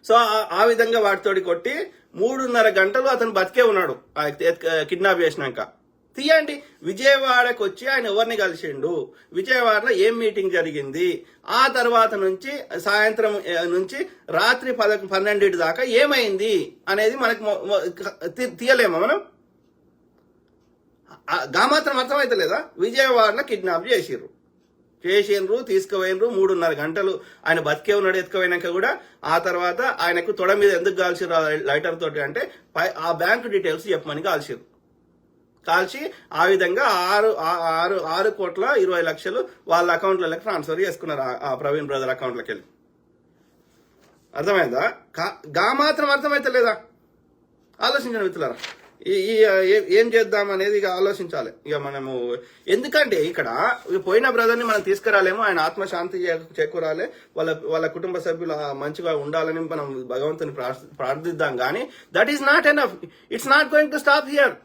So ఆ విధంగా వాటితోటి కొట్టి 3.5 గంటలు అతను బతికే ఉన్నాడు కిడ్నాప్ చేసినాక. తీయండి, విజయవాడకు వచ్చి ఆయన ఎవరిని కలిసిండు, విజయవాడలో ఏం మీటింగ్ జరిగింది, ఆ తర్వాత నుంచి సాయంత్రం నుంచి రాత్రి 12 దాకా ఏమైంది అనేది మనకు తీయలేమా మనం? మాత్రం అర్థమైతే లేదా? విజయవాడలో కిడ్నాప్ చేసిర్రు, తీసుకుపోయినరు 3.5 గంటలు ఆయన బతికే ఉన్నాడు. ఎత్తుకుపోయినాక కూడా ఆ తర్వాత ఆయనకు తొడ మీద ఎందుకు కాల్చిర్రు లైటర్ తోటి అంటే ఆ బ్యాంకు డీటెయిల్స్ చెప్పమని కాల్చి ఆ విధంగా 6,20,00,000 వాళ్ళ అకౌంట్లకి ట్రాన్స్ఫర్ చేసుకున్నారు, ఆ ప్రవీణ్ బ్రదర్ అకౌంట్లకి వెళ్ళి. అర్థమైందా? మాత్రం అర్థమైతే లేదా? ఆలోచించండి మిత్రులారా. ఏం చేద్దాం అనేది ఇక ఆలోచించాలి. ఇక మనము ఎందుకంటే ఇక్కడ పోయిన బ్రదర్ని మనం తీసుకురాలేము, ఆయన ఆత్మశాంతి చేకూరాలి, వాళ్ళ కుటుంబ సభ్యులు మంచిగా ఉండాలని మనం భగవంతుని ప్రార్థిద్దాం. కానీ that is not enough. It's not going to stop here.